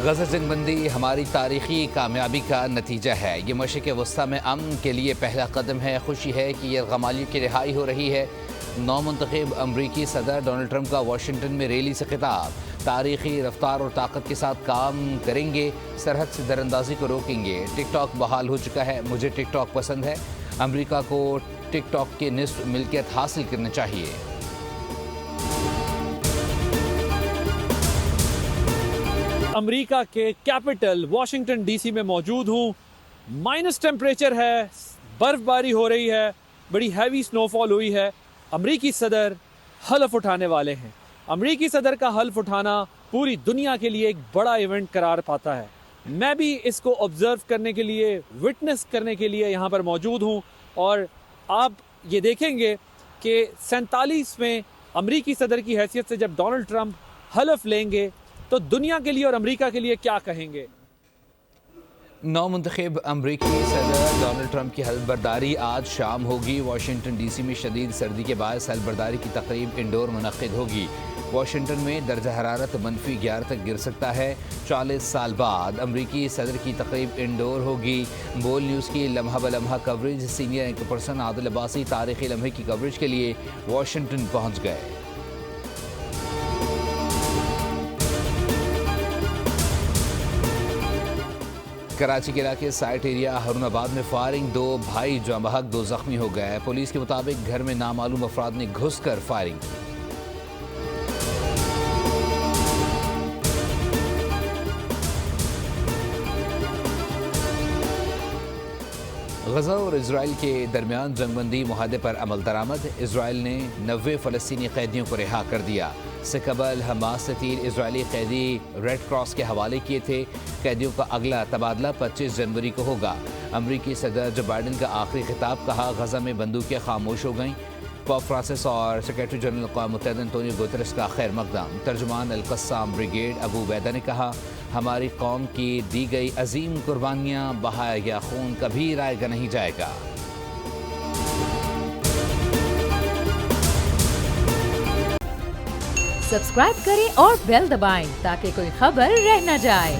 غزہ جنگ بندی ہماری تاریخی کامیابی کا نتیجہ ہے۔ یہ مشرق وسطیٰ میں امن کے لیے پہلا قدم ہے۔ خوشی ہے کہ یرغمالیوں کی رہائی ہو رہی ہے۔ نو منتخب امریکی صدر ڈونلڈ ٹرمپ کا واشنگٹن میں ریلی سے خطاب۔ تاریخی رفتار اور طاقت کے ساتھ کام کریں گے، سرحد سے دراندازی کو روکیں گے۔ ٹک ٹاک بحال ہو چکا ہے، مجھے ٹک ٹاک پسند ہے۔ امریکہ کو ٹک ٹاک کے نصف ملکیت حاصل کرنا چاہیے۔ امریکہ کے کیپٹل واشنگٹن ڈی سی میں موجود ہوں۔ مائنس ٹیمپریچر ہے، برف باری ہو رہی ہے، بڑی ہیوی سنو فال ہوئی ہے۔ امریکی صدر حلف اٹھانے والے ہیں۔ امریکی صدر کا حلف اٹھانا پوری دنیا کے لیے ایک بڑا ایونٹ قرار پاتا ہے۔ میں بھی اس کو آبزرو کرنے کے لیے، وٹنس کرنے کے لیے یہاں پر موجود ہوں، اور آپ یہ دیکھیں گے کہ 47 امریکی صدر کی حیثیت سے جب ڈونلڈ ٹرمپ حلف لیں گے تو دنیا کے لیے اور امریکہ کے لیے کیا کہیں گے۔ نو منتخب امریکی صدر ڈونلڈ ٹرمپ کی حلف برداری آج شام ہوگی۔ واشنگٹن ڈی سی میں شدید سردی کے باعث حلف برداری کی تقریب انڈور منعقد ہوگی۔ واشنگٹن میں درجہ حرارت -11 تک گر سکتا ہے۔ 40 سال بعد امریکی صدر کی تقریب انڈور ہوگی۔ بول نیوز کی لمحہ بلمحہ کوریج، سینئر اینکر پرسن عادل عباسی تاریخی لمحے کی کوریج کے لیے واشنگٹن پہنچ گئے۔ کراچی کے علاقے سائٹ ایریا ہارون آباد میں فائرنگ، 2 بھائی جاں بحق 2 زخمی ہو گئے۔ پولیس کے مطابق گھر میں نامعلوم افراد نے گھس کر فائرنگ کی۔ غزہ اور اسرائیل کے درمیان جنگ بندی معاہدے پر عمل درآمد۔ اسرائیل نے 90 فلسطینی قیدیوں کو رہا کر دیا۔ سے قبل حماس سے 3 اسرائیلی قیدی ریڈ کراس کے حوالے کیے تھے۔ قیدیوں کا اگلا تبادلہ 25 جنوری کو ہوگا۔ امریکی صدر جو بائیڈن کا آخری خطاب، کہا غزہ میں بندوقیں خاموش ہو گئیں۔ پوپ فرانسس اور سیکریٹری جنرل اقوام متحدہ انطونیو گوتریس کا خیر مقدم۔ ترجمان القسام بریگیڈ ابو عبیدہ نے کہا، ہماری قوم کی دی گئی عظیم قربانیاں، بہایا گیا خون کبھی رائے نہیں جائے گا۔ سبسکرائب کریں اور بیل دبائیں تاکہ کوئی خبر رہ نہ جائے۔